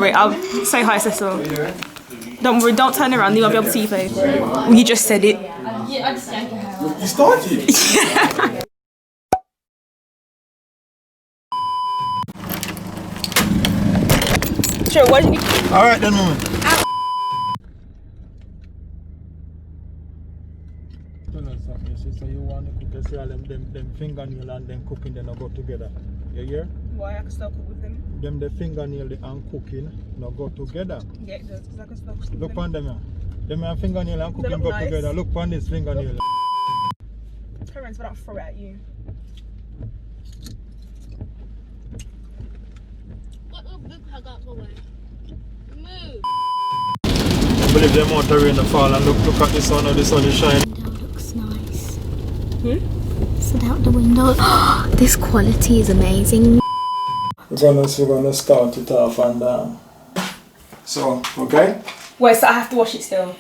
worry, I'll say hi, Cecil. Don't worry, don't turn around, you won't be able to see your face. You just said it. Yeah, I just yanked your hair out. You started? Yeah. Sure, what did you... Alright then, mama. So you want to cook, say them fingernail and them cooking, they not go together. You hear? Why I can still cook with them? Them the fingernail and cooking not go together. Yeah, it does, because I can still cook with Look them. on them, yeah. Them and fingernail and cooking look go nice. together. Look on this fingernail. Parents, but I'll throw it at you. What a big hug out the way. Move. I believe them out rain the fall and look at the sun, how the sun is shining. Window looks nice. Sit out the window. This quality is amazing. We're gonna start it off and so okay. Wait, so I have to wash it still?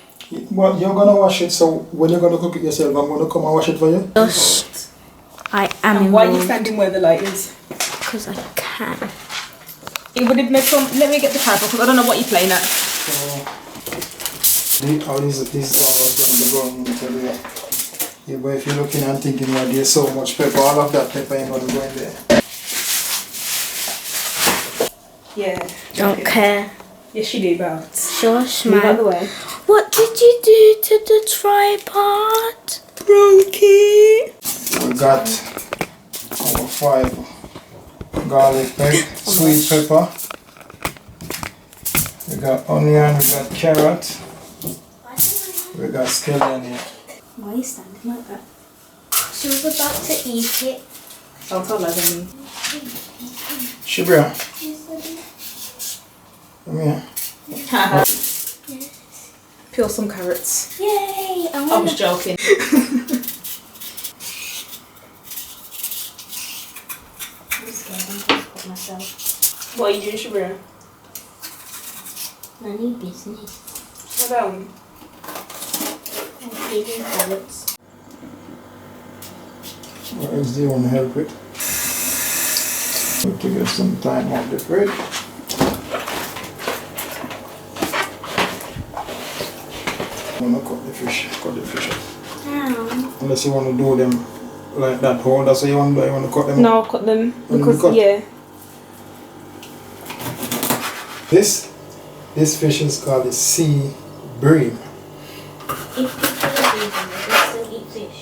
Well, you're gonna wash it, so when you're gonna cook it yourself, I'm gonna come and wash it for you. Just, I am And why are you involved standing where the light is? because I can. It would have made some... Let me get the camera, because I don't know what you're playing at. All these are going to go in there. Yeah, but if you're looking and thinking, well, there's so much pepper, all of that pepper ain't gonna go in there. Yeah. Don't care. Yes, you do, but... Shush, Move out man. the way. What did you do to the tripod? Broke it. We got our 5 garlic pepper, sweet pepper. We got onion, we got carrot, we got scallion here. Why are you standing like that? She was about to eat it. Don't tell her, then. Shibra, come here. Peel some carrots. Yay! I was joking. myself. What are you doing, Shabira? None of your business. What about? I'm feeding carrots. What else do you want to help with? To get some time off the bread. I'm gonna cut the fish off. Ow. Unless you want to do them like that whole, that's what you want to do, you want to cut them No, off. cut them. You Because, cut? yeah. This fish is called the sea bream. If people are vegan, they still eat fish.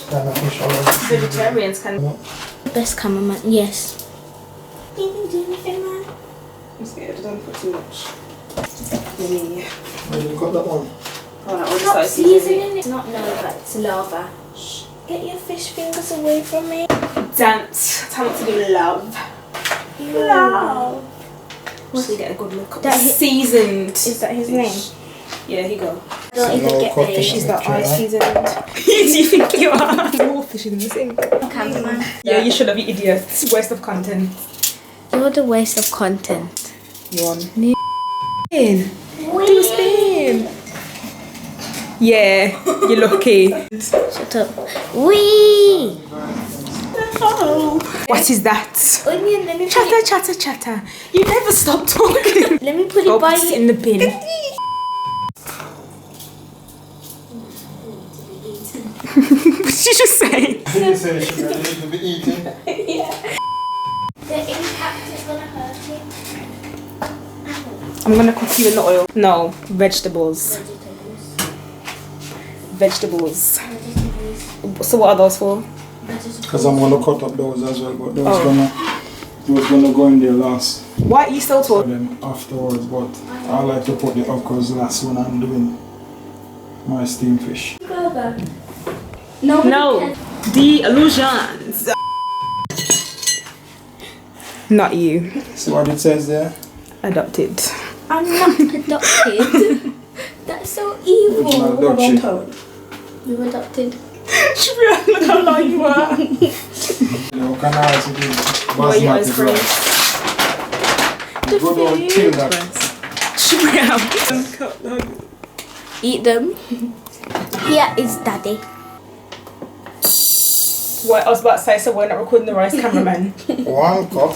Kind of fish all over. Vegetarians can. Best cameraman, yes. You didn't do anything, man. I'm scared, don't put too much. Yeah. Where did you cut that one? Oh, that one Stop is seasoning. seasoning it. It's not Nova, it's lava. Shh. Get your fish fingers away from me. Dance. Time to do love. Love. So we get a good look. That Seasoned. Is that his name? Yeah, here you go. Don't even no get cooking. paid. She's that Okay. eye seasoned. Who do you think you are? More fish in the sink. Cameraman. Yeah, you should have, you idiot. It's a waste of content. You're the waste of content. You on? Spin. Do a spin. Yeah, you're lucky. Shut up. Wee! Oh. What is that? Onion, let me put Chatter, it, chatter, chatter. You never stop talking. let me put Go it by put it you. in the bin. What did you just say? Did you say she need to be eating? The impact is gonna hurt him. I'm gonna cook you in the oil. No, vegetables. Vegetables. So what are those for? Because I'm going to cut up those as well, but those gonna go in there last. Why are you still For talking? them afterwards, but I like to put the okras last when I'm doing my steamed fish. No. No, the illusions. Not you. See what it says there? Adopted. I'm not adopted. That's so Original evil. duck shit. You adopted. Look how long you are. You can also do Why are you eyes basmati rice. closed? Good old kill that. Eat them. Here is daddy. What I was about to say, so we're not recording the rice, cameraman. 1 cup.